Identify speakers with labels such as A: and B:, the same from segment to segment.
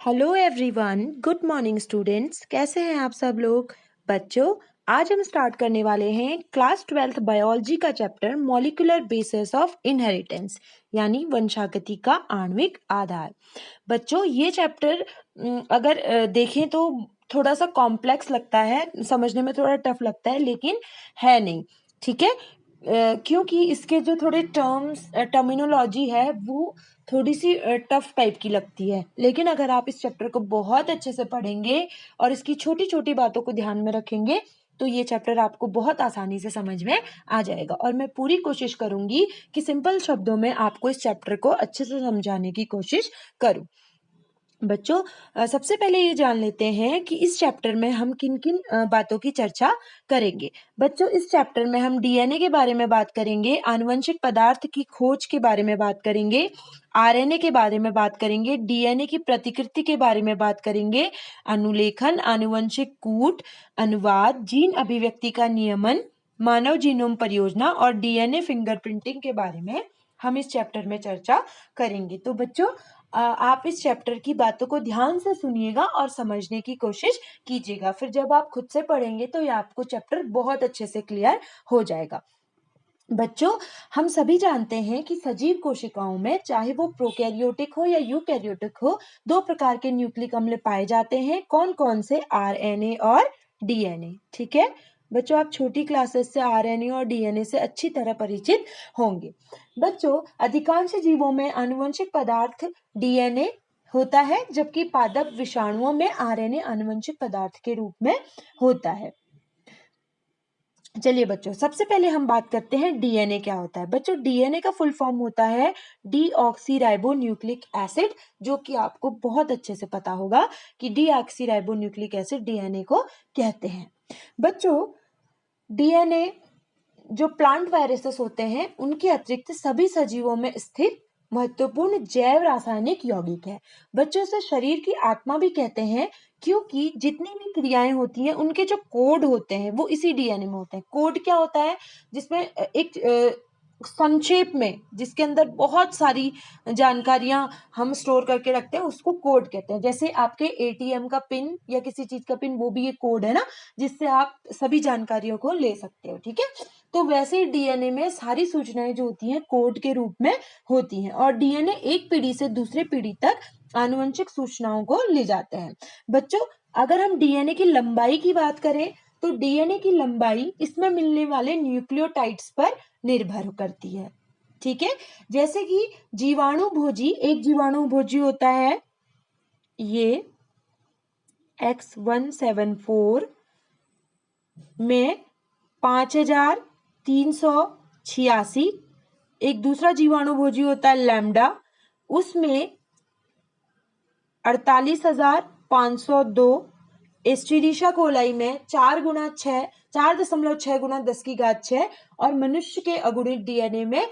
A: Hello everyone, good morning students. कैसे हैं आप सब लोग? बच्चों, आज हम स्टार्ट करने वाले हैं क्लास 12th बायोलॉजी का chapter molecular basis of inheritance, यानी वंशागति का आणविक आधार। बच्चों, ये चैप्टर अगर देखें तो थोड़ा सा कॉम्प्लेक्स लगता है, समझने में थोड़ा टफ लगता है, लेकिन है नहीं। ठीक है। क्योंकि इसके जो थोड़े टर्मिनोलॉजी है वो थोड़ी सी टफ टाइप की लगती है, लेकिन अगर आप इस चैप्टर को बहुत अच्छे से पढ़ेंगे और इसकी छोटी छोटी बातों को ध्यान में रखेंगे तो ये चैप्टर आपको बहुत आसानी से समझ में आ जाएगा। और मैं पूरी कोशिश करूंगी कि सिंपल शब्दों में आपको इस चैप्टर को अच्छे से समझाने की कोशिश करूं। बच्चों, सबसे पहले ये जान लेते हैं कि इस चैप्टर में हम किन किन बातों की चर्चा करेंगे। बच्चों, इस चैप्टर में हम डीएनए के बारे में बात करेंगे, आनुवंशिक पदार्थ की खोज के बारे में बात करेंगे, आरएनए के बारे में बात करेंगे, डीएनए की प्रतिकृति के बारे में बात करेंगे, अनुलेखन, आनुवंशिक कूट, अनुवाद, जीन अभिव्यक्ति का नियमन, मानव जीनोम परियोजना और डीएनए फिंगरप्रिंटिंग के बारे में हम इस चैप्टर में चर्चा करेंगे। तो बच्चों, आप इस चैप्टर की बातों को ध्यान से सुनिएगा और समझने की कोशिश कीजिएगा। फिर जब आप खुद से पढ़ेंगे तो ये आपको चैप्टर बहुत अच्छे से क्लियर हो जाएगा। बच्चों, हम सभी जानते हैं कि सजीव कोशिकाओं में, चाहे वो प्रोकैरियोटिक हो या यूकैरियोटिक हो, दो प्रकार के न्यूक्लिक अम्ल पाए जाते हैं। कौन कौन से? आरएनए और डीएनए। ठीक है बच्चों, आप छोटी क्लासेस से आरएनए और डीएनए से अच्छी तरह परिचित होंगे। बच्चों, अधिकांश जीवों में आनुवंशिक पदार्थ डीएनए होता है, जबकि पादप विषाणुओं में आरएनए आनुवंशिक पदार्थ के रूप में होता है। चलिए बच्चों, सबसे पहले हम बात करते हैं डीएनए क्या होता है। बच्चों, डीएनए का फुल फॉर्म होता है डीऑक्सीराइबोन्यूक्लिक एसिड, जो कि आपको बहुत अच्छे से पता होगा कि डीऑक्सीराइबोन्यूक्लिक एसिड डीएनए को कहते हैं। बच्चों, डीएनए जो प्लांट वायरसेस होते हैं उनके अतिरिक्त सभी सजीवों में स्थित महत्वपूर्ण जैव रासायनिक यौगिक है। बच्चों, से शरीर की आत्मा भी कहते हैं, क्योंकि जितनी भी क्रियाएं होती हैं उनके जो कोड होते हैं वो इसी डीएनए में होते हैं। कोड क्या होता है? जिसमें एक संक्षेप में, जिसके अंदर बहुत सारी जानकारियां हम स्टोर करके रखते हैं, उसको कोड कहते हैं। जैसे आपके एटीएम का पिन या किसी चीज का पिन, वो भी एक कोड है ना, जिससे आप सभी जानकारियों को ले सकते हो। ठीक है, तो वैसे ही डीएनए में सारी सूचनाएं जो होती हैं कोड के रूप में होती हैं, और डीएनए एक पीढ़ी से दूसरी पीढ़ी तक आनुवंशिक सूचनाओं को ले जाते हैं। बच्चों, अगर हम डीएनए की लंबाई की बात करें तो डीएनए की लंबाई इसमें मिलने वाले न्यूक्लियोटाइड्स पर निर्भर करती है। ठीक है, जैसे कि जीवाणु भोजी, एक जीवाणु भोजी होता है ये X174 में 5386। एक दूसरा जीवाणु भोजी होता है लैम्डा, उसमें 48,502। एस्टेरिशा कोलाई में 4.6 गुना 10 की घात 6, और मनुष्य के अगुणित डीएनए में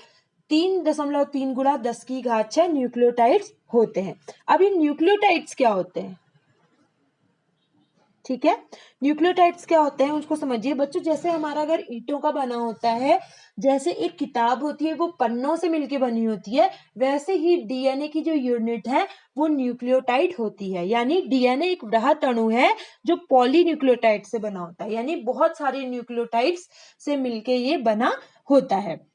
A: 3.3 गुना 10 की घात 6 न्यूक्लियोटाइड्स होते हैं। अब ये न्यूक्लियोटाइड्स क्या होते हैं? ठीक है, न्यूक्लियोटाइड्स क्या होते हैं उसको समझिए। बच्चों, जैसे हमारा घर ईंटों का बना होता है, जैसे एक किताब होती है वो पन्नों से मिलके बनी होती है, वैसे ही डीएनए की जो यूनिट है वो न्यूक्लियोटाइड होती है। यानी डीएनए एक वृहत अणु है जो पॉलीन्यूक्लियोटाइड से बना होता है, यानी बहुत सारे न्यूक्लियोटाइड्स से मिलके ये बना होता है।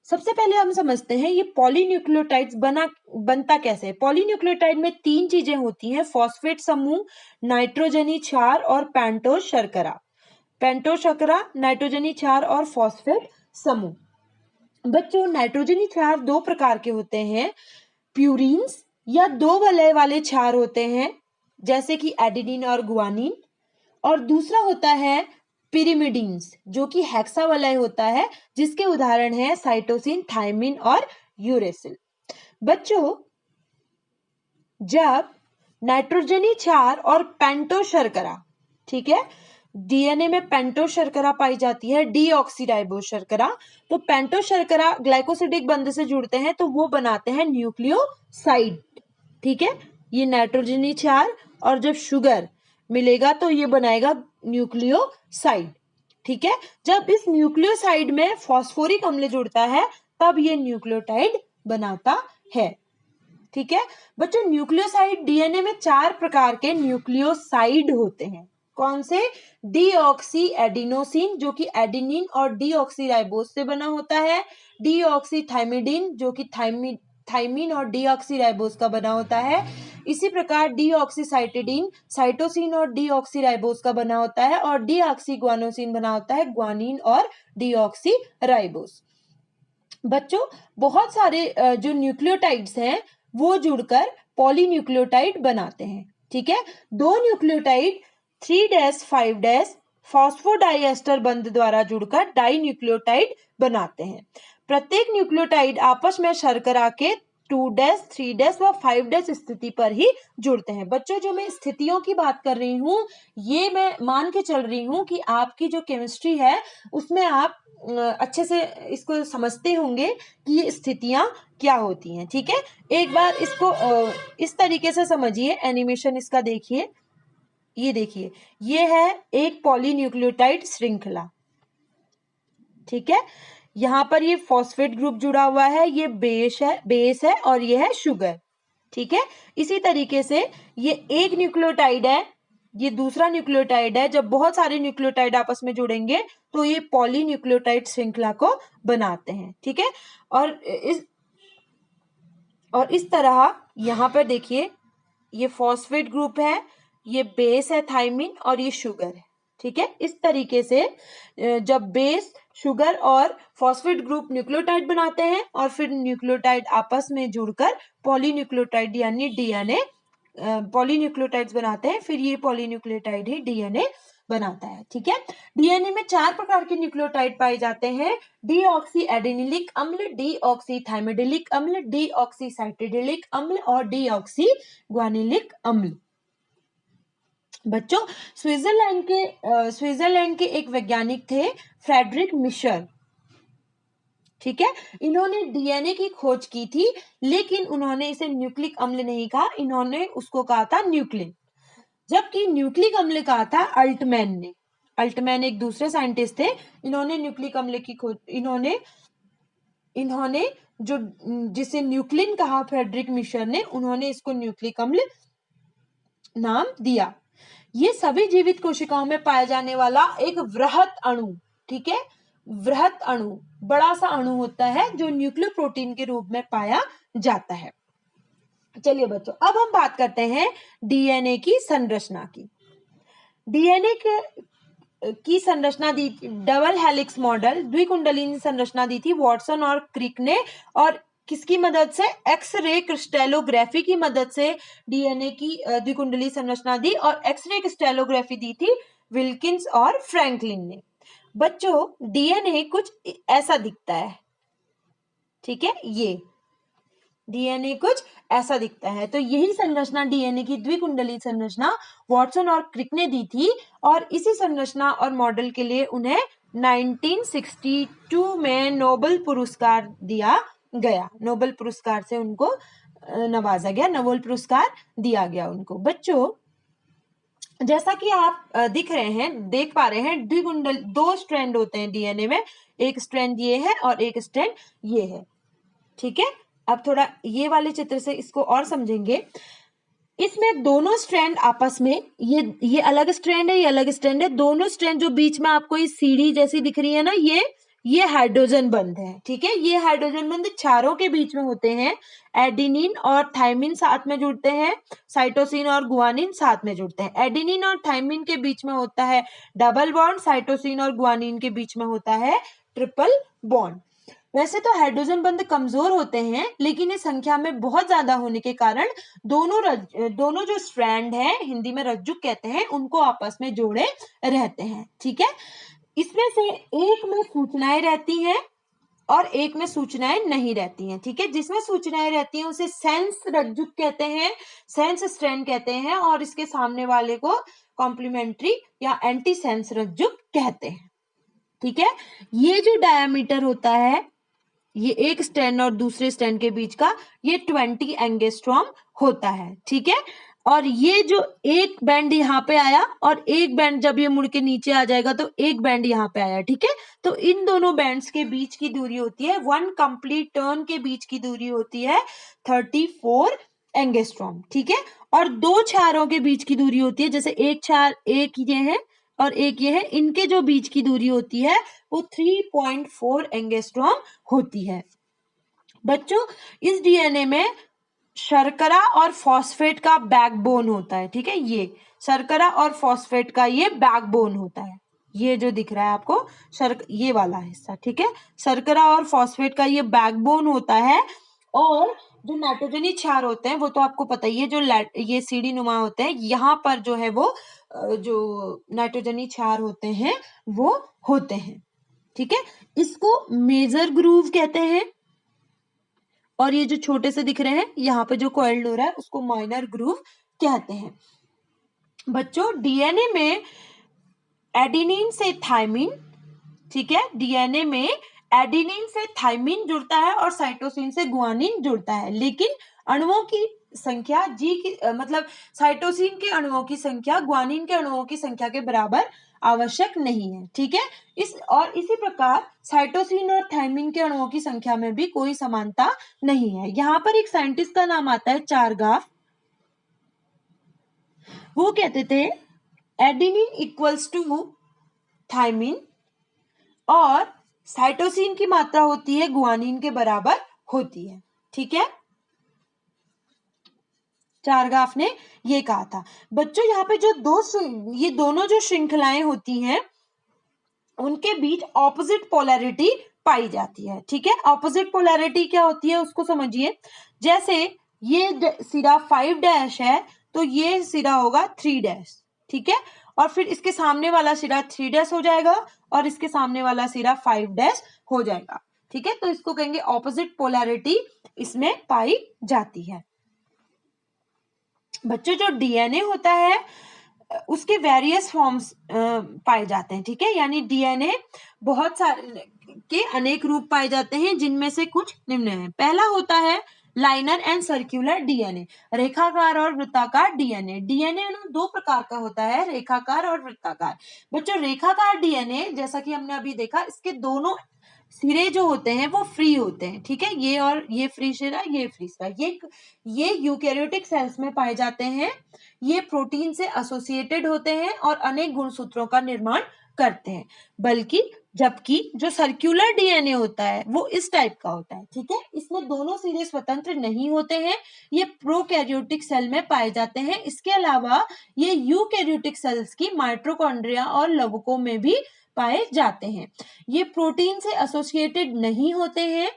A: सबसे पहले हम समझते हैं ये पॉलीन्यूक्लियोटाइड्स बनता कैसे है। पॉलीन्यूक्लियोटाइड में तीन चीजें होती हैं: फॉस्फेट समूह, नाइट्रोजनी क्षार और पेंटोज शर्करा। पेंटोज शर्करा, नाइट्रोजनी क्षार और फॉस्फेट समूह। बच्चों, नाइट्रोजनी क्षार दो प्रकार के होते हैं, प्यूरिन्स या दो वलय वाले क्षार होते हैं, जैसे कि एडेनिन और गुआनिन, और दूसरा होता है पिरिमिडीन्स, जो कि हेक्सावलय होता है, जिसके उदाहरण है साइटोसिन, थायमिन और यूरेसिल। बच्चों, जब नाइट्रोजनी क्षार और पेंटोज शर्करा, ठीक है, डीएनए में पेंटोज शर्करा पाई जाती है, डीऑक्सीराइबोज शर्करा, तो पेंटोज शर्करा ग्लाइकोसिडिक बंध से जुड़ते हैं तो वो बनाते हैं न्यूक्लियोसाइड। ठीक है, ये नाइट्रोजनी क्षार और जब शुगर मिलेगा तो ये बनाएगा न्यूक्लियोसाइड। ठीक है, जब इस न्यूक्लियोसाइड में फॉस्फोरिक अम्ल जुड़ता है तब ये न्यूक्लियोटाइड बनाता है। ठीक है बच्चों, न्यूक्लियोसाइड डीएनए में 4 प्रकार के न्यूक्लियोसाइड होते हैं। कौन से? डीऑक्सी एडिनोसिन जो कि एडेनिन और डीऑक्सीराइबोस से बना होता है, डीऑक्सी थाइमिडीन जो कि थाइमिन और डीऑक्सीराइबोस का बना होता है, इसी प्रकार डीऑक्सीसाइटिडीन साइटोसिन और डीऑक्सीराइबोस का बना होता है, और डीऑक्सीग्वानोसिन बना होता है ग्वानिन और डीऑक्सीराइबोस। बच्चों बहुत सारे जो न्यूक्लियोटाइड्स हैं वो जुड़कर पॉलीन्यूक्लियोटाइड बनाते हैं। ठीक है, 2 न्यूक्लियोटाइड 3-5 फॉस्फोडाइएस्टर बंध द्वारा जुड़कर डाई न्यूक्लियोटाइड बनाते हैं। प्रत्येक न्यूक्लियोटाइड आपस में शर्करा के 2-3 व 5 स्थिति पर ही जुड़ते हैं। बच्चों जो मैं स्थितियों की बात कर रही हूँ ये मैं मान के चल रही हूँ कि आपकी जो केमिस्ट्री है उसमें आप अच्छे से इसको समझते होंगे कि ये स्थितियां क्या होती हैं। ठीक है, एक बार इसको इस तरीके से समझिए, एनिमेशन इसका देखिए, ये देखिए ये है एक पॉलीन्यूक्लियोटाइड श्रृंखला। ठीक है, यहाँ पर ये फॉस्फेट ग्रुप जुड़ा हुआ है, ये बेस है और ये है शुगर। ठीक है, इसी तरीके से ये एक न्यूक्लियोटाइड है, ये दूसरा न्यूक्लियोटाइड है। जब बहुत सारे न्यूक्लियोटाइड आपस में जुड़ेंगे तो ये पॉलीन्यूक्लियोटाइड श्रृंखला को बनाते हैं। ठीक है, और इस तरह यहाँ पर देखिए ये फॉस्फेट ग्रुप है, ये बेस है थाइमिन और ये शुगर है। ठीक है, इस तरीके से जब बेस शुगर और फॉस्फेट ग्रुप न्यूक्लियोटाइड बनाते हैं और फिर न्यूक्लियोटाइड आपस में जुड़कर पॉलीन्यूक्लियोटाइड यानी डीएनए पॉलीन्यूक्लियोटाइड्स बनाते हैं, फिर ये पॉलीन्यूक्लियोटाइड ही डीएनए बनाता है। ठीक है, डीएनए में 4 प्रकार के न्यूक्लियोटाइड पाए जाते हैं, डीऑक्सी एडेनिलिक अम्ल, डीऑक्सी थाइमिडिलिक अम्ल, डीऑक्सीसाइटिडिलिक अम्ल और डीऑक्सी ग्वानिलिक अम्ल। बच्चों स्विट्जरलैंड के एक वैज्ञानिक थे फ्रेडरिक मिशर। ठीक है, इन्होंने डीएनए की खोज की थी, लेकिन उन्होंने इसे न्यूक्लिक अम्ल नहीं कहा, इन्होंने उसको कहा था न्यूक्लिन, जबकि न्यूक्लिक अम्ल कहा था अल्टमैन ने। अल्टमैन एक दूसरे साइंटिस्ट थे, इन्होंने न्यूक्लिक अम्ल की खोज इन्होंने जो जिसे न्यूक्लिन कहा फ्रेडरिक मिशर ने, उन्होंने इसको न्यूक्लिक अम्ल नाम दिया। ये सभी जीवित कोशिकाओं में पाया जाने वाला एक वृहत अणु, ठीक है, वृहत अणु बड़ा सा अणु होता है जो न्यूक्लियोप्रोटीन के रूप में पाया जाता है। चलिए बच्चों, अब हम बात करते हैं डीएनए की संरचना की। डीएनए की संरचना दी, डबल हेलिक्स मॉडल द्विकुंडलीय संरचना दी थी वॉटसन और क्रिक ने, और किसकी मदद से? एक्सरे क्रिस्टलोग्राफी की मदद से डीएनए की द्विकुंडलीय संरचना दी, और एक्सरे क्रिस्टलोग्राफी दी थी विल्किंस और फ्रैंकलिन ने। बच्चों डीएनए कुछ ऐसा दिखता है, ठीक है, ये डीएनए कुछ ऐसा दिखता है। तो यही संरचना डीएनए की द्विकुंडलीय संरचना वॉटसन और क्रिक ने दी थी, और इसी संरचना और मॉडल के लिए उन्हें 1962 में नोबेल पुरस्कार दिया गया। नोबेल पुरस्कार से उनको नवाजा गया, नोबेल पुरस्कार दिया गया उनको। बच्चों जैसा कि आप देख पा रहे हैं, द्विकुंडल 2 स्ट्रैंड होते हैं डीएनए में, एक स्ट्रैंड ये है और एक स्ट्रैंड ये है। ठीक है, अब थोड़ा ये वाले चित्र से इसको और समझेंगे। इसमें दोनों स्ट्रैंड आपस में, ये अलग स्ट्रैंड है, ये अलग स्ट्रैंड है, दोनों स्ट्रैंड जो बीच में आपको ये सीढ़ी जैसी दिख रही है ना, ये हाइड्रोजन बंध है। ठीक है, ये हाइड्रोजन बंध क्षारों के बीच में होते हैं। एडेनिन और थाइमिन साथ में जुड़ते हैं, साइटोसिन और गुआनिन साथ में जुड़ते हैं। एडेनिन और थाइमिन के बीच में होता है डबल बॉन्ड, साइटोसिन और गुआनिन के बीच में होता है ट्रिपल बॉन्ड। वैसे तो हाइड्रोजन बंध कमजोर होते हैं, लेकिन ये संख्या में बहुत ज्यादा होने के कारण दोनों जो स्ट्रैंड है, हिंदी में रज्जुक कहते हैं, उनको आपस में जोड़े रहते हैं। ठीक है, इसमें से एक में सूचनाएं रहती हैं और एक में सूचनाएं नहीं रहती हैं। ठीक है, जिसमें सूचनाएं रहती हैं उसे सेंस रज्जुक कहते हैं, सेंस स्ट्रैंड कहते हैं, और इसके सामने वाले को कॉम्प्लीमेंट्री या एंटी सेंस रज्जुक कहते हैं। ठीक है, ये जो डायामीटर होता है, ये एक स्ट्रैंड और दूसरे स्ट्रैंड के बीच का, ये 20 एंगस्ट्रॉम होता है। ठीक है, और ये जो एक बैंड यहाँ पे आया और एक बैंड जब ये मुड़ के नीचे आ जाएगा तो एक बैंड यहाँ पे आया, ठीक है। तो इन दोनों बैंड्स के बीच की दूरी होती है, वन कंप्लीट टर्न के बीच की दूरी होती है 34 एंगस्ट्रॉम, ठीक है। और दो छारों के बीच की दूरी होती है, जैसे एक छार, एक ये है और एक ये है, इनके जो बीच की दूरी होती है वो 3.4 एंगस्ट्रॉम होती है। बच्चों, इस डीएनए में शर्करा और फॉस्फेट का बैकबोन होता है, ठीक है। ये शर्करा और फॉस्फेट का ये बैकबोन होता है, ये जो दिख रहा है आपको ये वाला हिस्सा, ठीक है। शर्करा और फॉस्फेट का ये बैकबोन होता है। और जो नाइट्रोजनी क्षार होते हैं वो तो आपको पता ही है, जो ये सीढ़ी नुमा होते हैं, यहाँ पर जो है वो जो नाइट्रोजनी क्षार होते हैं वो होते हैं, ठीक है। इसको मेजर ग्रूव कहते हैं। और ये जो छोटे से दिख रहे हैं यहाँ पे जो कॉइल्ड हो रहा है उसको माइनर ग्रूव कहते हैं। बच्चों, डीएनए में एडेनिन से थायमिन, ठीक है, डीएनए में एडेनिन से थायमिन जुड़ता है और साइटोसिन से गुआनिन जुड़ता है, लेकिन अणुओं की संख्या मतलब साइटोसिन के अणुओं की संख्या गुआनिन के अणुओं की संख्या के बराबर आवश्यक नहीं है, ठीक है। इसी प्रकार साइटोसिन और थायमिन के अणुओं की संख्या में भी कोई समानता नहीं है। यहाँ पर एक साइंटिस्ट का नाम आता है चारगाफ। वो कहते थे एडेनिन इक्वल्स टू थायमिन और साइटोसिन की मात्रा होती है गुआनिन के बराबर होती है, ठीक है। चारगाफ ने ये कहा था। बच्चों, यहाँ पे जो ये दोनों जो श्रृंखलाएं होती हैं उनके बीच ऑपोजिट पोलैरिटी पाई जाती है, ठीक है। ऑपोजिट पोलैरिटी क्या होती है उसको समझिए। जैसे ये सिरा 5 डैश है तो ये सिरा होगा 3 डैश, ठीक है। और फिर इसके सामने वाला सिरा 3 डैश हो जाएगा और इसके सामने वाला सिरा 5 डैश हो जाएगा, ठीक है। तो इसको कहेंगे ऑपोजिट पोलैरिटी इसमें पाई जाती है। बच्चों, जो डीएनए होता है उसके वेरियस फॉर्म्स पाए जाते हैं, ठीक है। यानी डीएनए बहुत सारे के अनेक रूप पाए जाते हैं, जिनमें से कुछ निम्न है। पहला होता है लाइनर एंड सर्कुलर डीएनए, रेखाकार और वृत्ताकार डीएनए। डीएनए दो प्रकार का होता है, रेखाकार और वृत्ताकार। बच्चों, रेखाकार डीएनए जैसा कि हमने अभी देखा, इसके दोनों सिरे जो होते हैं वो फ्री होते हैं, ठीक है। ये और ये फ्री सिरा, ये फ्री सिरा, ये यूकैरियोटिक सेल्स में पाए जाते हैं। ये प्रोटीन से एसोसिएटेड होते हैं और अनेक गुणसूत्रों का निर्माण करते हैं। जबकि जो सर्कुलर डीएनए होता है वो इस टाइप का होता है, ठीक है। इसमें दोनों सिरे स्वतंत्र नहीं होते हैं, ये प्रोकैरियोटिक सेल में पाए जाते हैं। इसके अलावा ये यूकैरियोटिक सेल्स की माइटोकॉन्ड्रिया और लवकों में भी पाए जाते हैं। ये प्रोटीन से एसोसिएटेड नहीं होते हैं।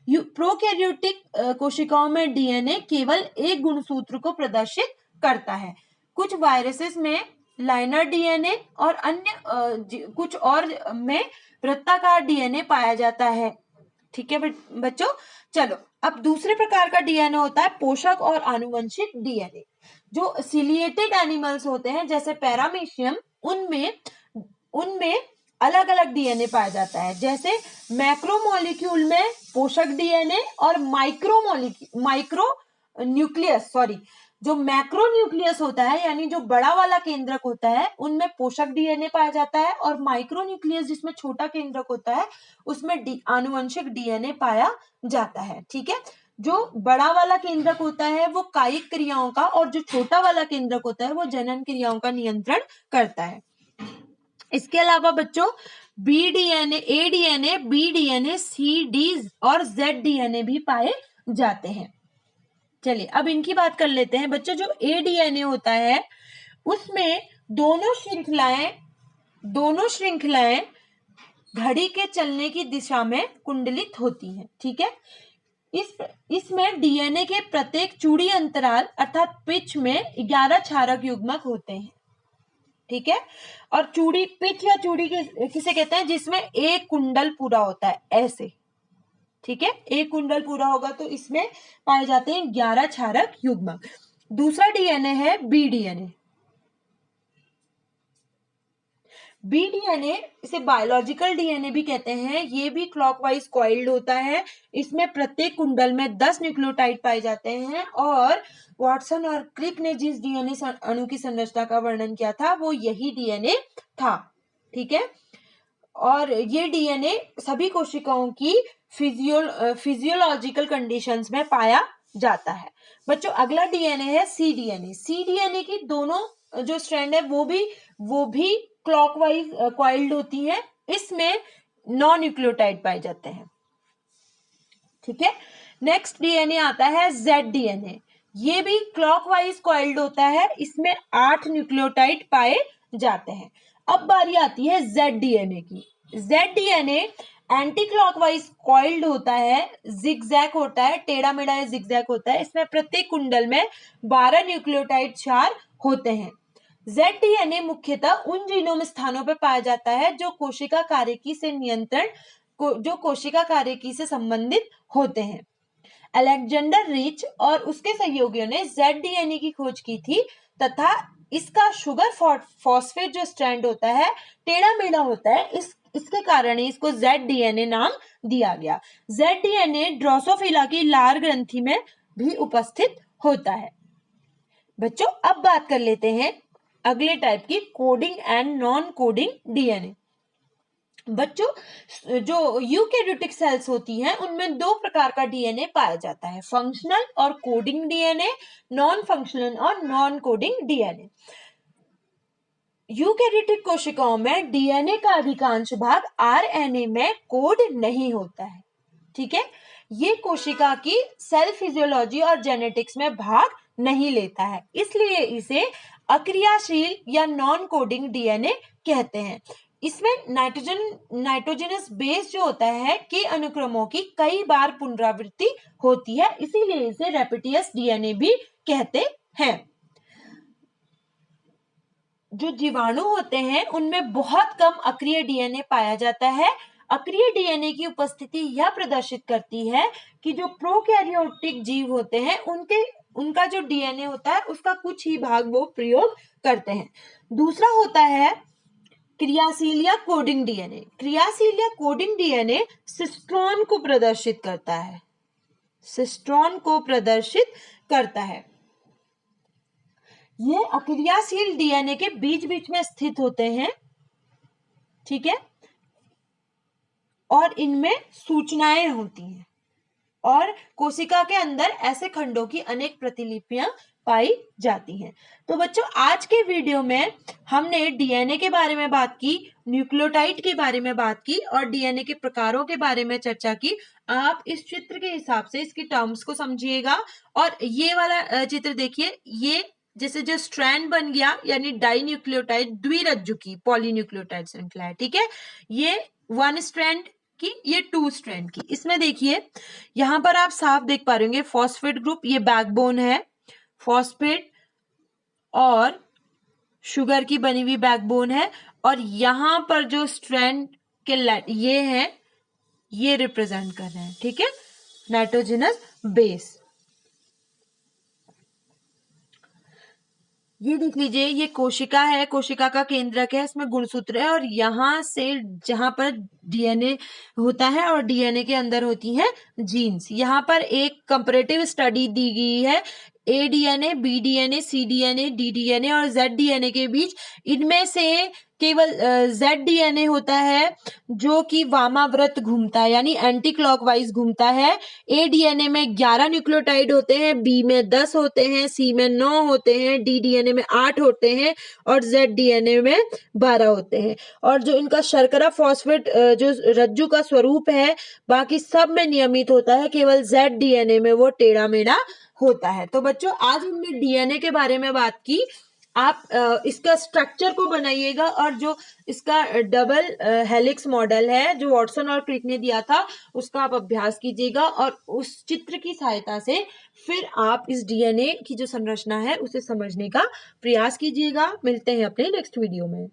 A: प्रोकैरियोटिक कोशिकाओं में डीएनए केवल एक गुणसूत्र को प्रदर्शित करता है। कुछ वायरसेस में लाइनर डीएनए और अन्य कुछ और में वृत्ताकार डीएनए पाया जाता है, ठीक है बच्चों। चलो, अब दूसरे प्रकार का डीएनए होता है पोषक और आनुवंशिक डीएनए। जो सिलिएटेड एनिमल्स होते हैं जैसे पैरामीशियम, उनमें अलग अलग डीएनए पाया जाता है। जैसे मैक्रोमोलिक्यूल में पोषक डीएनए और माइक्रो न्यूक्लियस, जो मैक्रोन्यूक्लियस होता है यानी जो बड़ा वाला केंद्रक होता है उनमें पोषक डीएनए पाया जाता है, और माइक्रोन्यूक्लियस जिसमें छोटा केंद्रक होता है उसमें आनुवंशिक डीएनए पाया जाता है, ठीक है। जो बड़ा वाला केंद्रक होता है वो कायिक क्रियाओं का, और जो छोटा वाला केंद्रक होता है वो जनन क्रियाओं का नियंत्रण करता है। इसके अलावा बच्चों बी डीएनए, ए डीएनए, बी डीएनए, सी, डी और जेड डीएनए भी पाए जाते हैं। चलिए अब इनकी बात कर लेते हैं। बच्चों, जो ए डीएनए होता है उसमें दोनों श्रृंखलाएं घड़ी के चलने की दिशा में कुंडलित होती हैं, ठीक है। इसमें डीएनए के प्रत्येक चूड़ी अंतराल अर्थात पिच में 11 क्षारक युग्मक होते हैं, ठीक है। और पिच या चूड़ी किसे कहते हैं, जिसमें एक कुंडल पूरा होता है, ऐसे, ठीक है। एक कुंडल पूरा होगा तो इसमें पाए जाते हैं 11 क्षारक युग्मक। दूसरा डीएनए है बी डीएनए। बी डीएनए, इसे बायोलॉजिकल डीएनए भी कहते हैं, ये भी क्लॉकवाइज कॉइल्ड होता है। इसमें प्रत्येक कुंडल में 10 न्यूक्लियोटाइड पाए जाते हैं और वॉटसन और क्रिक ने जिस डीएनए अणु की संरचना का वर्णन किया था वो यही डीएनए था। ठीक है, और ये डीएनए सभी कोशिकाओं की फिजियोलॉजिकल कंडीशंस में पाया जाता है। बच्चों अगला डीएनए है सी डीएनए। सी डीएनए की दोनों जो स्ट्रैंड है वो भी क्लॉकवाइज कॉइल्ड होती है। इसमें 9 न्यूक्लियोटाइड पाए जाते हैं। ठीक है, नेक्स्ट डीएनए आता है जेड डीएनए। ये भी क्लॉकवाइज कॉइल्ड होता है, इसमें 8 न्यूक्लियोटाइड पाए जाते हैं। अब बारी आती है जेड डीएनए की। Z DNA anti clockwise coiled होता है, जिगजैग होता है, टेढ़ा मेढ़ा जिगजैग होता है। इसमें प्रत्येक कुंडल में 12 न्यूक्लियोटाइड क्षार होते हैं। जेड डीएनए मुख्यतः उन जीनोम स्थानों पर पाया जाता है जो कोशिका कार्यकी से संबंधित होते हैं। अलेक्जेंडर रिच और उसके सहयोगियों ने जेड डीएनए की खोज की थी तथा इसका शुगर फॉस्फेट जो स्ट्रैंड होता है टेढ़ा मेढ़ा होता है, इसके कारण ही इसको जेड डीएनए नाम दिया गया। जेड डीएनए ड्रोसोफिला की लार ग्रंथि में भी उपस्थित होता है। बच्चों अब बात कर लेते हैं अगले टाइप की, coding and non coding DNA. बच्चों जो यूकैरियोटिक सेल्स होती हैं उनमें 2 प्रकार का डीएनए पाया जाता है, फंक्शनल और कोडिंग डीएनए, नॉन फंक्शनल और नॉन कोडिंग डीएनए। यूकैरियोटिक कोशिकाओं में डीएनए का अधिकांश भाग आरएनए में कोड नहीं होता है। ठीक है, ये कोशिका की सेल फिजियोलॉजी और जेनेटिक्स में भाग नहीं लेता है, इसलिए इसे अक्रियाशील या नॉन कोडिंग डीएनए कहते हैं। इसमें नाइट्रोजनस बेस जो होता है के अनुक्रमों की कई बार पुनरावृत्ति होती है, इसीलिए इसे रेपिटियस डीएनए भी कहते हैं। जो जीवाणु होते हैं उनमें बहुत कम अक्रिय डीएनए पाया जाता है। अक्रिय डीएनए की उपस्थिति यह प्रदर्शित करती है कि जो प्रोकैरियोटिक जीव होते हैं उनका जो डीएनए होता है उसका कुछ ही भाग वो प्रयोग करते हैं। दूसरा होता है क्रियाशील या कोडिंग डीएनए। क्रियाशील या कोडिंग डीएनए सिस्ट्रॉन को प्रदर्शित करता है, सिस्ट्रॉन को प्रदर्शित करता है। ये अक्रियाशील डीएनए के बीच बीच में स्थित होते हैं। ठीक है, और इनमें सूचनाएं होती हैं और कोशिका के अंदर ऐसे खंडों की अनेक प्रतिलिपियां पाई जाती हैं। तो बच्चों आज के वीडियो में हमने डीएनए के बारे में बात की, न्यूक्लियोटाइड के बारे में बात की और डीएनए के प्रकारों के बारे में चर्चा की। आप इस चित्र के हिसाब से इसकी टर्म्स को समझिएगा और ये वाला चित्र देखिए, ये जैसे जो स्ट्रैंड बन गया यानी डाई न्यूक्लियोटाइड द्विरज्जु की पॉलीन्यूक्लियोटाइड श्रृंखला है। ठीक है, ये 1 स्ट्रैंड की, ये 2 स्ट्रैंड की। इसमें देखिए यहां पर आप साफ देख पा रहे होंगे फॉस्फेट ग्रुप, ये बैकबोन है, फॉस्फेट और शुगर की बनी हुई बैकबोन है और यहां पर जो स्ट्रैंड के ये हैं ये रिप्रेजेंट कर रहे हैं। ठीक है, नाइट्रोजनस बेस। ये देख लीजिए, ये कोशिका है, कोशिका का केंद्रक है, इसमें गुणसूत्र है और यहां से जहां पर डीएनए होता है और डीएनए के अंदर होती हैं जीन्स। यहाँ पर एक कंपैरेटिव स्टडी दी गई है ए डीएनए, बी डीएनए, सी डीएनए, डी डीएनए और जेड डीएनए के बीच। इनमें से केवल जेड डीएनए होता है जो कि वामाव्रत घूमता है यानी एंटी क्लॉकवाइज घूमता है। ए डीएनए में 11 न्यूक्लियोटाइड होते हैं, बी में 10 होते हैं, सी में 9 होते हैं, डी डीएनए में 8 होते हैं और जेड डीएनए में 12 होते हैं। और जो इनका शर्करा फॉस्फेट जो रज्जु का स्वरूप है बाकी सब में नियमित होता है, केवल जेड डीएनए में वो टेढ़ा मेढ़ा होता है। तो बच्चों आज हमने डीएनए के बारे में बात की। आप इसका स्ट्रक्चर को बनाइएगा और जो इसका डबल हेलिक्स मॉडल है जो वॉटसन और क्रिक ने दिया था उसका आप अभ्यास कीजिएगा और उस चित्र की सहायता से फिर आप इस डीएनए की जो संरचना है उसे समझने का प्रयास कीजिएगा। मिलते हैं अपने नेक्स्ट वीडियो में।